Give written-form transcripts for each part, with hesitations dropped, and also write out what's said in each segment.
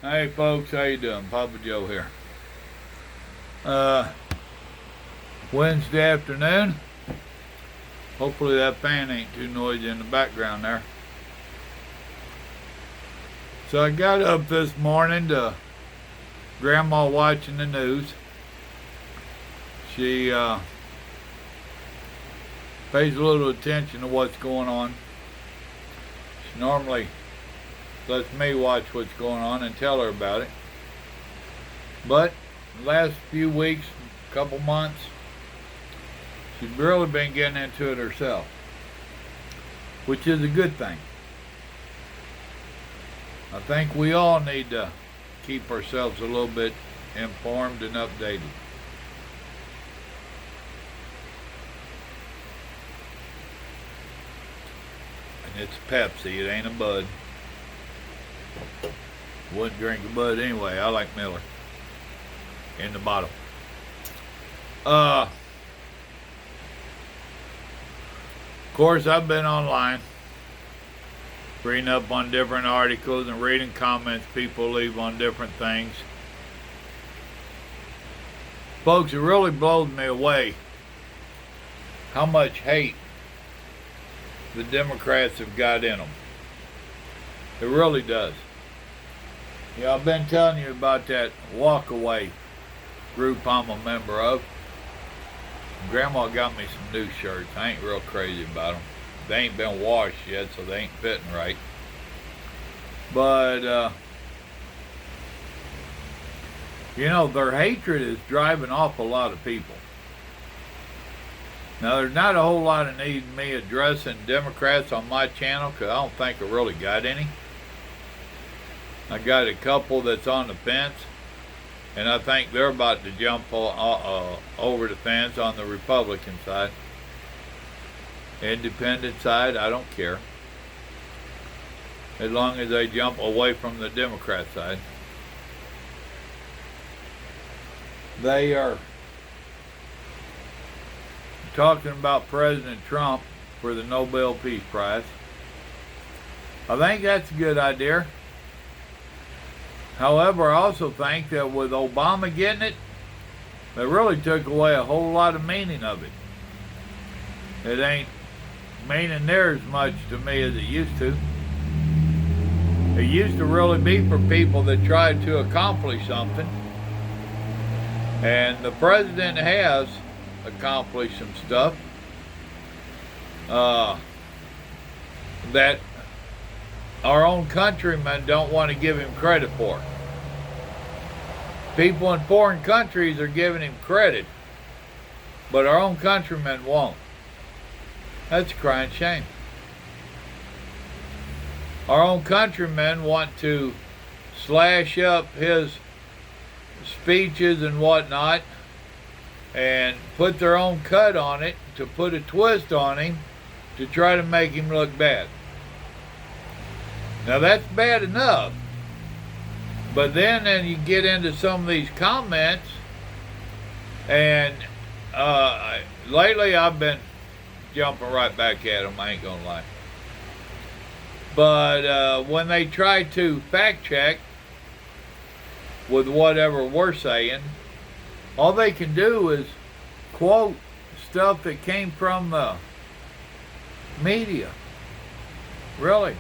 Hey folks, how you doing? Papa Joe here. Uh, Wednesday afternoon. Hopefully that fan ain't too noisy in the background there. So I got up this morning to Grandma watching the news. She pays a little attention to what's going on. She normally lets me watch what's going on and tell her about it. But the last few weeks, couple months, she's really been getting into it herself, which is a good thing. I think we all need to keep ourselves a little bit informed and updated. And it's Pepsi, it ain't a Bud. Wouldn't drink a Bud anyway. I like Miller in the bottle. Of course, I've been online reading up on different articles and reading comments people leave on different things. Folks, it really blows me away how much hate the Democrats have got in them. It really does. Yeah, I've been telling you about that walkaway group I'm a member of. Grandma got me some new shirts. I ain't real crazy about them. They ain't been washed yet, so they ain't fitting right. But, their hatred is driving off a lot of people. Now, there's not a whole lot of need in me addressing Democrats on my channel because I don't think I really got any. I got a couple that's on the fence, and I think they're about to jump over the fence on the Republican side. Independent side, I don't care. As long as they jump away from the Democrat side. They are talking about President Trump for the Nobel Peace Prize. I think that's a good idea. However, I also think that with Obama getting it, they really took away a whole lot of meaning of it. It ain't meaning there as much to me as it used to. It used to really be for people that tried to accomplish something. And the president has accomplished some stuff that our own countrymen don't want to give him credit for. People in foreign countries are giving him credit, but our own countrymen won't. That's a crying shame. Our own countrymen want to slash up his speeches and whatnot and put their own cut on it to put a twist on him to try to make him look bad. Now that's bad enough, but then you get into some of these comments, and lately I've been jumping right back at them, I ain't gonna lie. But when they try to fact check with whatever we're saying, all they can do is quote stuff that came from the media. Really.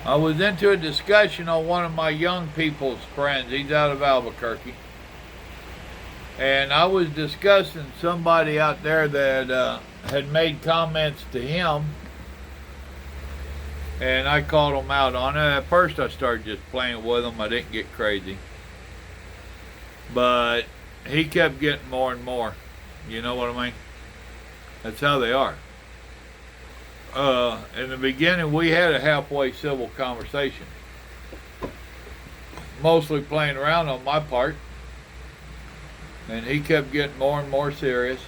I was into a discussion on one of my young people's friends. He's out of Albuquerque. And I was discussing somebody out there that had made comments to him. And I called him out on it. At first I started just playing with him. I didn't get crazy. But he kept getting more and more. You know what I mean? That's how they are. In the beginning, we had a halfway civil conversation. Mostly playing around on my part. And he kept getting more and more serious.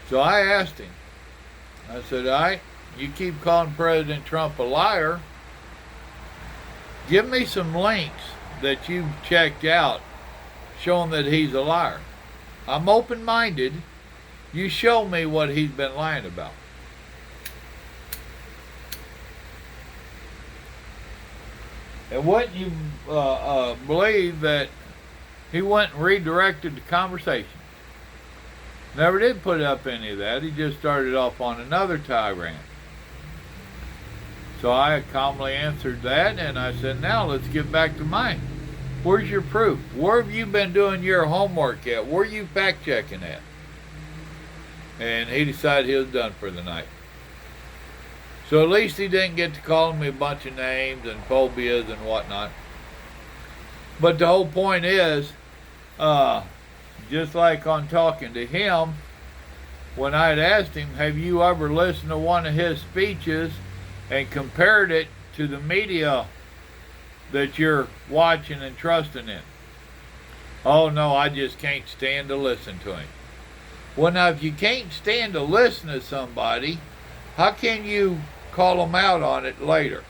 So I asked him. I said, all right, you keep calling President Trump a liar. Give me some links that you've checked out showing that he's a liar. I'm open-minded. You show me what he's been lying about. And wouldn't you believe that he went and redirected the conversation? Never did put up any of that. He just started off on another tirade. So I calmly answered that, and I said, now let's get back to mine. Where's your proof? Where have you been doing your homework at? Where are you fact checking at? And he decided he was done for the night. So at least he didn't get to calling me a bunch of names and phobias and whatnot. But the whole point is, just like on talking to him, when I had asked him, have you ever listened to one of his speeches and compared it to the media that you're watching and trusting in? Oh no, I just can't stand to listen to him. Well, now if you can't stand to listen to somebody, how can you call them out on it later?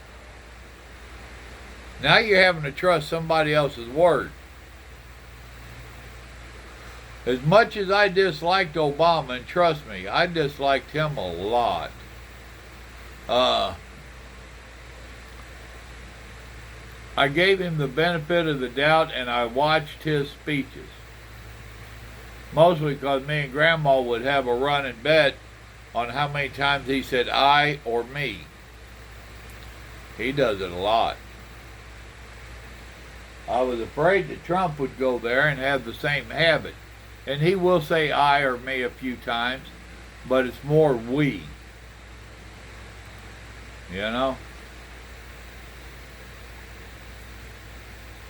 Now you're having to trust somebody else's word. As much as I disliked Obama, and trust me, I disliked him a lot. I gave him the benefit of the doubt, and I watched his speeches. Mostly because me and Grandma would have a running bet on how many times he said I or me. He does it a lot. I was afraid that Trump would go there and have the same habit. And he will say I or me a few times, but it's more we. You know?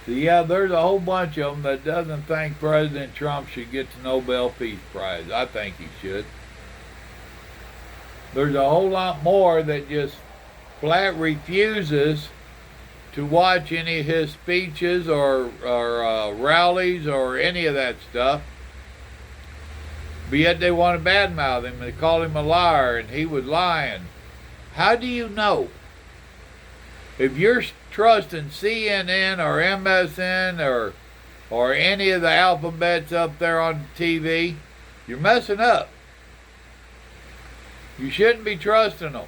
So yeah, there's a whole bunch of them that doesn't think President Trump should get the Nobel Peace Prize. I think he should. There's a whole lot more that just flat refuses to watch any of his speeches or rallies or any of that stuff. But yet they want to badmouth him. They call him a liar and he was lying. How do you know? If you're trusting CNN or MSN or any of the alphabets up there on TV, you're messing up. You shouldn't be trusting them.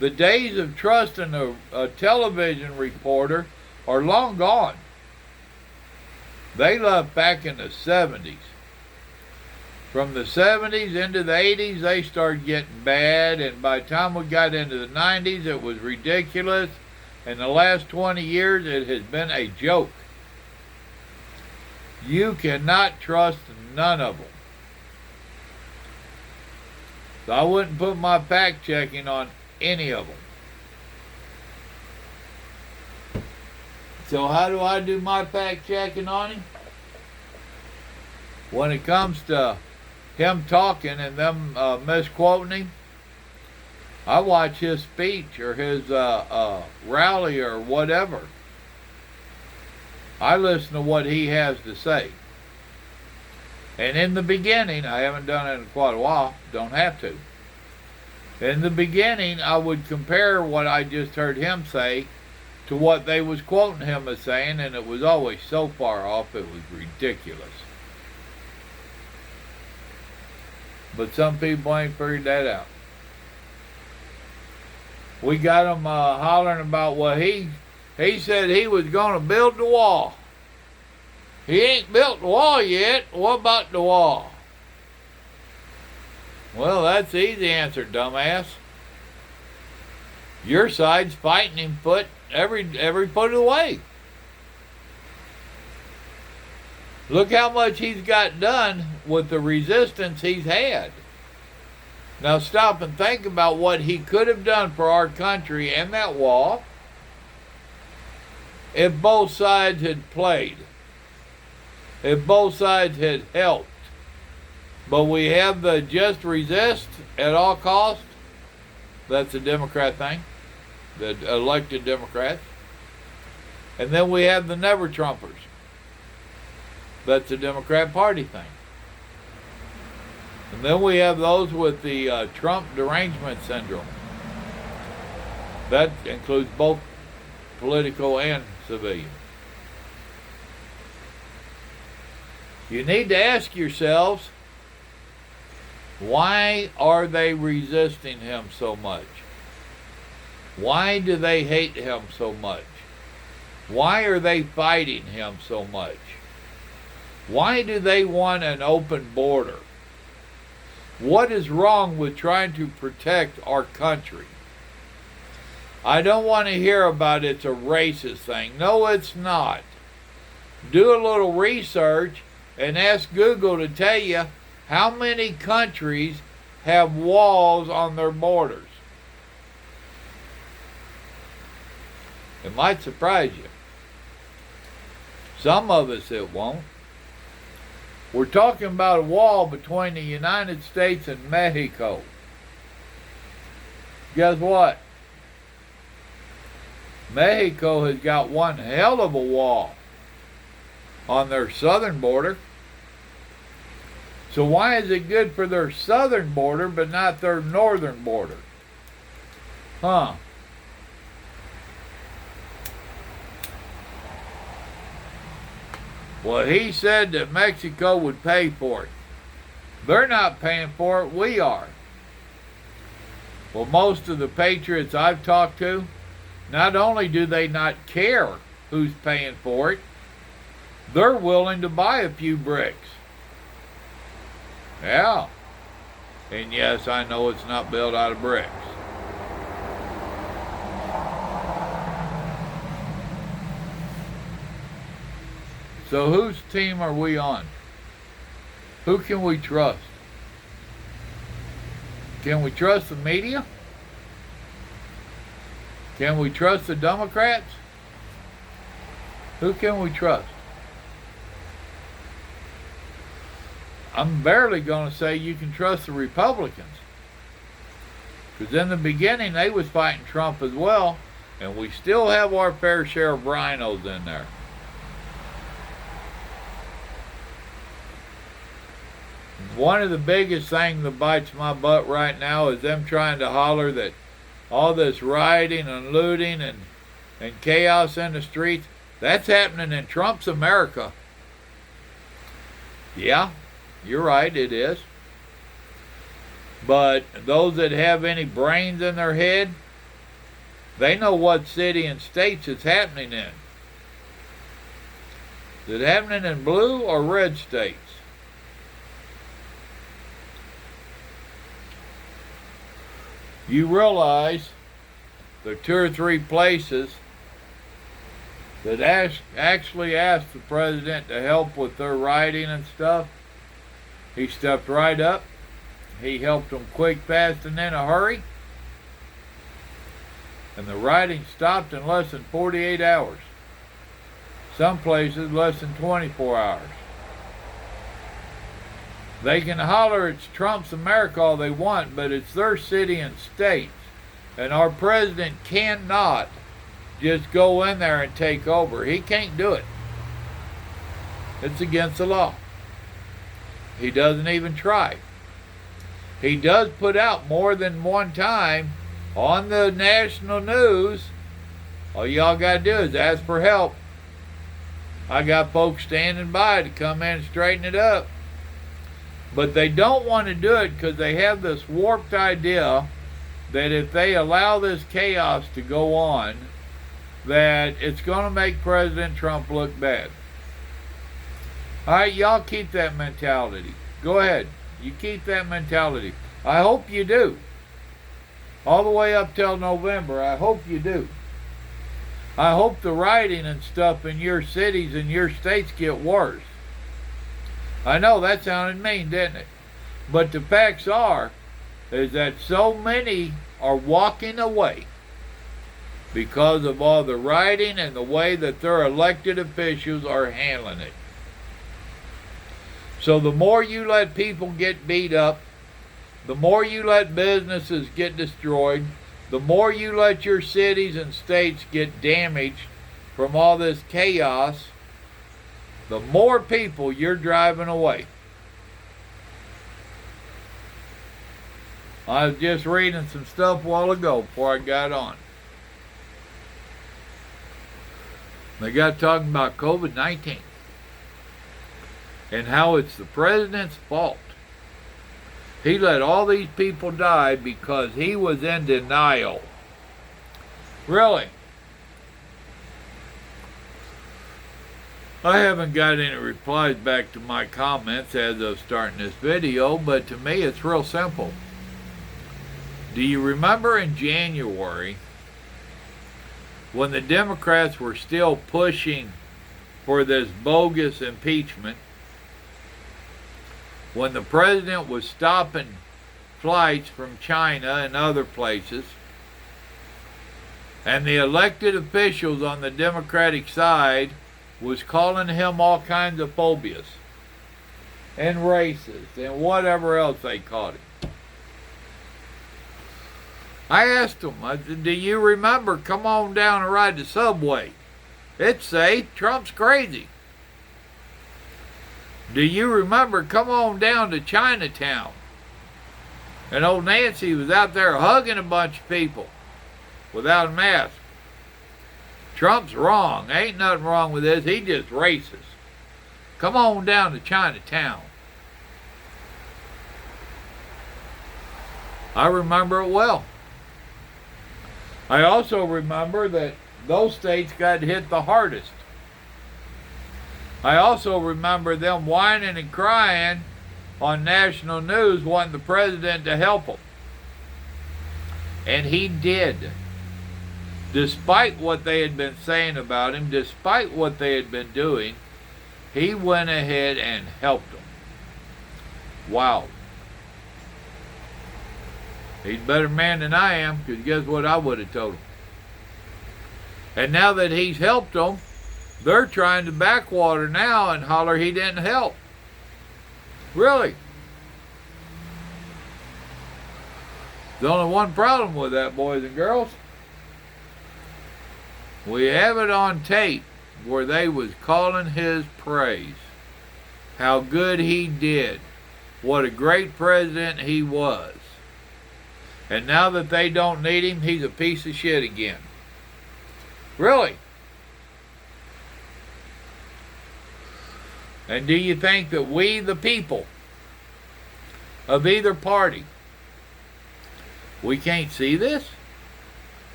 The days of trusting a television reporter are long gone. They left back in the 70s. From the 70s into the 80s, they started getting bad, and by the time we got into the 90s, it was ridiculous. In the last 20 years, it has been a joke. You cannot trust none of them. So I wouldn't put my fact checking on any of them. So how do I do my fact checking on him? When it comes to him talking and them misquoting him, I watch his speech or his rally or whatever. I listen to what he has to say. And in the beginning, I haven't done it in quite a while, don't have to. In the beginning, I would compare what I just heard him say to what they was quoting him as saying, and it was always so far off, it was ridiculous. But some people ain't figured that out. We got him hollering about what he said he was going to build the wall. He ain't built the wall yet. What about the wall? Well, that's the easy answer, dumbass. Your side's fighting him every foot of the way. Look how much he's got done with the resistance he's had. Now stop and think about what he could have done for our country and that wall if both sides had played. If both sides had helped. But we have the just resist at all costs. That's a Democrat thing. The elected Democrats. And then we have the never Trumpers. That's a Democrat Party thing. And then we have those with the Trump derangement syndrome. That includes both political and civilian. You need to ask yourselves, why are they resisting him so much? Why do they hate him so much? Why are they fighting him so much? Why do they want an open border? What is wrong with trying to protect our country? I don't want to hear about it's a racist thing. No, it's not. Do a little research and ask Google to tell you how many countries have walls on their borders. It might surprise you. Some of us it won't. We're talking about a wall between the United States and Mexico. Guess what? Mexico has got one hell of a wall on their southern border. So why is it good for their southern border but not their northern border? Huh? Well, he said that Mexico would pay for it. They're not paying for it, we are. Well, most of the patriots I've talked to, not only do they not care who's paying for it, they're willing to buy a few bricks. Yeah. And yes, I know it's not built out of bricks. So whose team are we on? Who can we trust? Can we trust the media? Can we trust the Democrats? Who can we trust? I'm barely going to say you can trust the Republicans. Because in the beginning they was fighting Trump as well, and we still have our fair share of rhinos in there. One of the biggest things that bites my butt right now is them trying to holler that all this rioting and looting and chaos in the streets, that's happening in Trump's America. Yeah, you're right, it is. But those that have any brains in their head, they know what city and states it's happening in. Is it happening in blue or red states? You realize there are 2 or 3 places that actually asked the president to help with their rioting and stuff. He stepped right up. He helped them quick, fast, and in a hurry. And the rioting stopped in less than 48 hours. Some places less than 24 hours. They can holler it's Trump's America all they want, but it's their city and states. And our president cannot just go in there and take over. He can't do it. It's against the law. He doesn't even try. He does put out more than one time on the national news, all y'all got to do is ask for help. I got folks standing by to come in and straighten it up. But they don't want to do it because they have this warped idea that if they allow this chaos to go on, that it's going to make President Trump look bad. All right, y'all keep that mentality. Go ahead. You keep that mentality. I hope you do. All the way up till November, I hope you do. I hope the rioting and stuff in your cities and your states get worse. I know that sounded mean, didn't it? But the facts are is that so many are walking away because of all the rioting and the way that their elected officials are handling it. So the more you let people get beat up, the more you let businesses get destroyed, the more you let your cities and states get damaged from all this chaos, the more people you're driving away. I was just reading some stuff a while ago before I got on. They got talking about COVID-19 and how it's the president's fault. He let all these people die because he was in denial. Really? I haven't got any replies back to my comments as of starting this video, but to me it's real simple. Do you remember in January when the Democrats were still pushing for this bogus impeachment, when the president was stopping flights from China and other places, and the elected officials on the Democratic side was calling him all kinds of phobias and racist and whatever else they called him? I asked him, I said, do you remember, come on down and ride the subway? It'd say, Trump's crazy. Do you remember, come on down to Chinatown? And old Nancy was out there hugging a bunch of people without a mask. Trump's wrong. Ain't nothing wrong with this. He just racist. Come on down to Chinatown. I remember it well. I also remember that those states got hit the hardest. I also remember them whining and crying on national news wanting the president to help them. And he did. Despite what they had been saying about him, despite what they had been doing, he went ahead and helped them. Wow. He's a better man than I am, because guess what I would have told him? And now that he's helped them, they're trying to backwater now and holler he didn't help. Really? There's only one problem with that, boys and girls. We have it on tape where they was calling his praise. How good he did. What a great president he was. And now that they don't need him, he's a piece of shit again. Really? And do you think that we, the people of either party, we can't see this?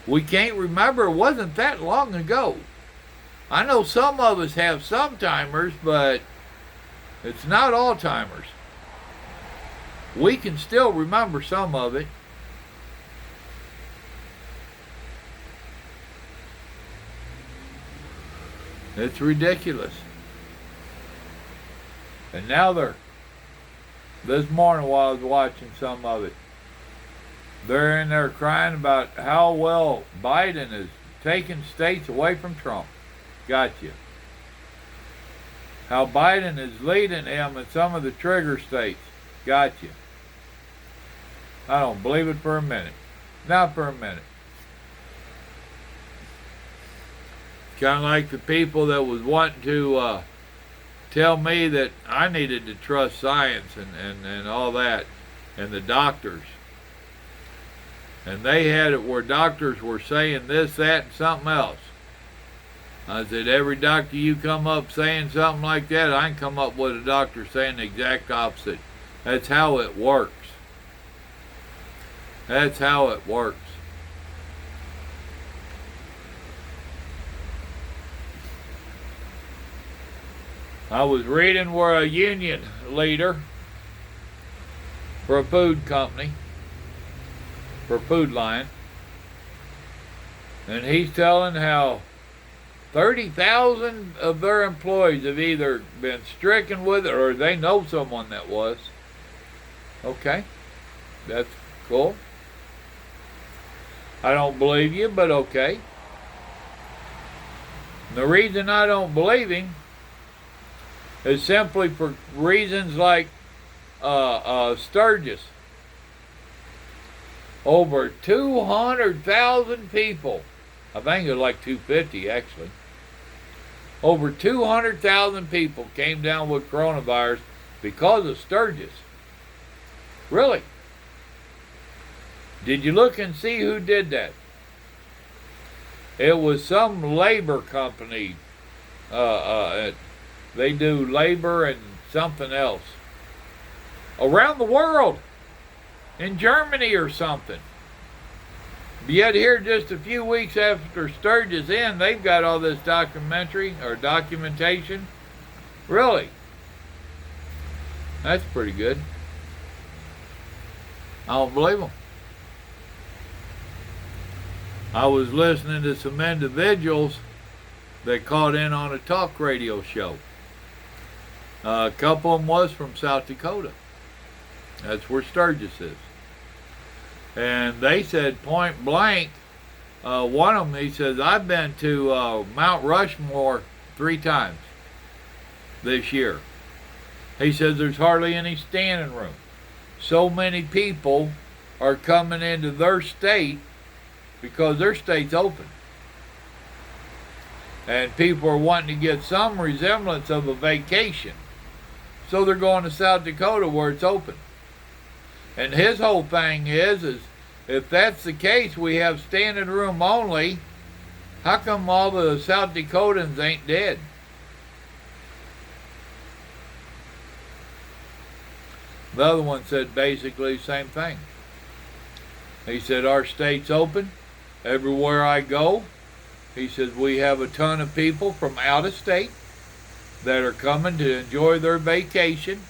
We can't remember. It wasn't that long ago. I know some of us have some timers, but it's not all timers. We can still remember some of it. It's ridiculous. And now this morning while I was watching some of it, they're in there crying about how well Biden is taking states away from Trump. Gotcha. How Biden is leading him in some of the trigger states. Gotcha. I don't believe it for a minute. Not for a minute. Kind of like the people that was wanting to tell me that I needed to trust science and all that, and the doctors. And they had it where doctors were saying this, that, and something else. I said, every doctor you come up saying something like that, I can come up with a doctor saying the exact opposite. That's how it works. That's how it works. I was reading where a union leader for a food company, for Food Lion, and he's telling how 30,000 of their employees have either been stricken with it or they know someone that was. Okay, that's cool. I don't believe you, but okay. The reason I don't believe him is simply for reasons like Sturgis. Over 200,000 people, I think it was like 250 actually, over 200,000 people came down with coronavirus because of Sturgis. Really? Did you look and see who did that? It was some labor company. They do labor and something else around the world, in Germany or something. But yet here, just a few weeks after Sturgis in, they've got all this documentary or documentation. Really? That's pretty good. I don't believe them. I was listening to some individuals that called in on a talk radio show. A couple of them was from South Dakota. That's where Sturgis is. And they said point blank, one of them, he says, I've been to Mount Rushmore 3 times this year. He says there's hardly any standing room. So many people are coming into their state because their state's open. And people are wanting to get some resemblance of a vacation. So they're going to South Dakota where it's open. And his whole thing is if that's the case, we have standing room only, how come all the South Dakotans ain't dead? The other one said basically the same thing. He said, our state's open. Everywhere I go, he says, we have a ton of people from out of state that are coming to enjoy their vacation.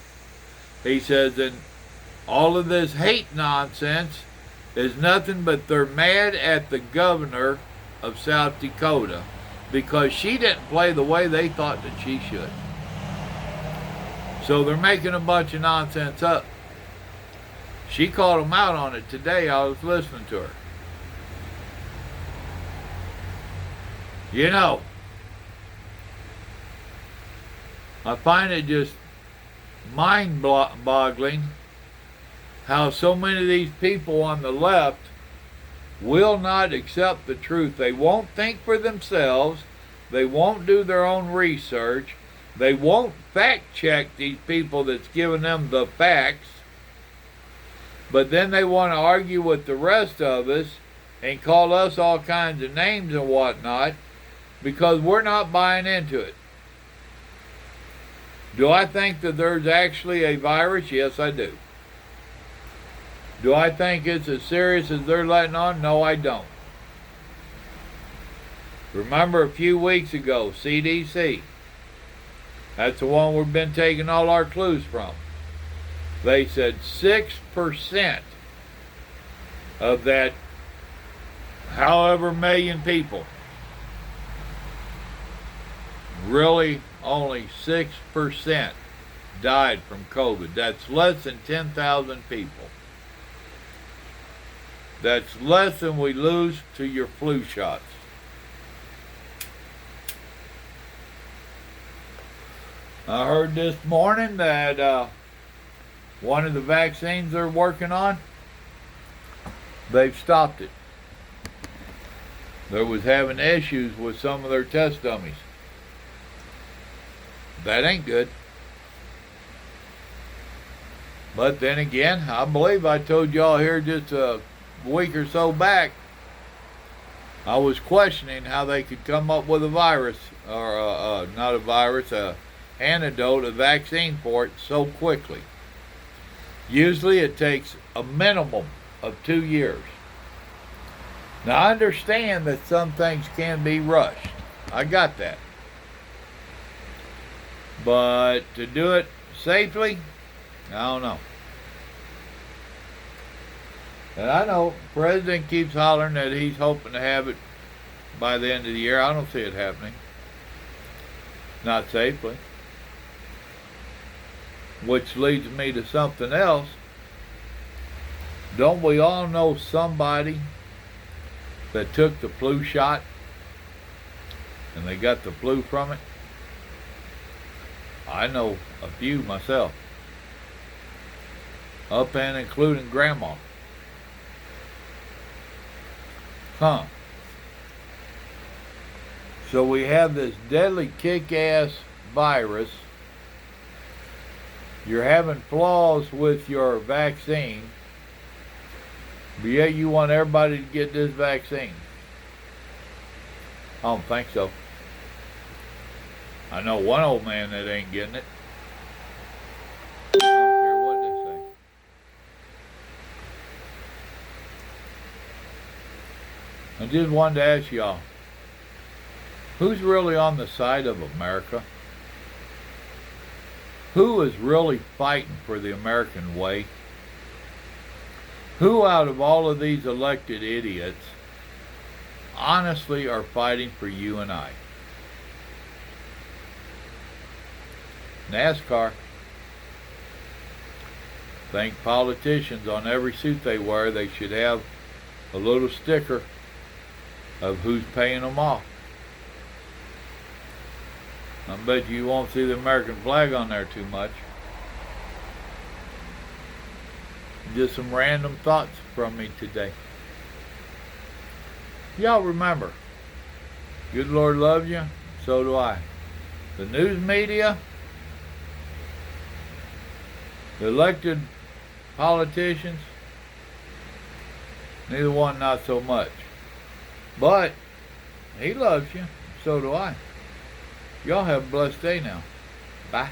He says, and all of this hate nonsense is nothing but they're mad at the governor of South Dakota because she didn't play the way they thought that she should. So they're making a bunch of nonsense up. She called them out on it today. I was listening to her. You know, I find it just mind-boggling how so many of these people on the left will not accept the truth. They won't think for themselves. They won't do their own research. They won't fact-check these people that's giving them the facts. But then they want to argue with the rest of us and call us all kinds of names and whatnot because we're not buying into it. Do I think that there's actually a virus? Yes, I do. Do I think it's as serious as they're letting on? No, I don't. Remember a few weeks ago, CDC. That's the one we've been taking all our clues from. They said 6% of that however million people, really only 6% died from COVID. That's less than 10,000 people. That's less than we lose to your flu shots. I heard this morning that one of the vaccines they're working on, they've stopped it. They was having issues with some of their test dummies. That ain't good. But then again, I believe I told y'all here just a week or so back, I was questioning how they could come up with a virus, or not a virus, a antidote, a vaccine for it so quickly. Usually it takes a minimum of 2 years. Now I understand that some things can be rushed. I got that. But to do it safely, I don't know. And I know the president keeps hollering that he's hoping to have it by the end of the year. I don't see it happening. Not safely. Which leads me to something else. Don't we all know somebody that took the flu shot and they got the flu from it? I know a few myself. Up and including Grandma. Huh. So we have this deadly kick-ass virus. You're having flaws with your vaccine, but yet you want everybody to get this vaccine. I don't think so. I know one old man that ain't getting it. I don't care what they say. I just wanted to ask y'all, who's really on the side of America? Who is really fighting for the American way? Who out of all of these elected idiots honestly are fighting for you and I? NASCAR. Think politicians, on every suit they wear, they should have a little sticker of who's paying them off. I bet you won't see the American flag on there too much. Just some random thoughts from me today. Y'all remember, good Lord loves you, so do I. The news media, the elected politicians, neither one not so much. But he loves you, so do I. Y'all have a blessed day now. Bye.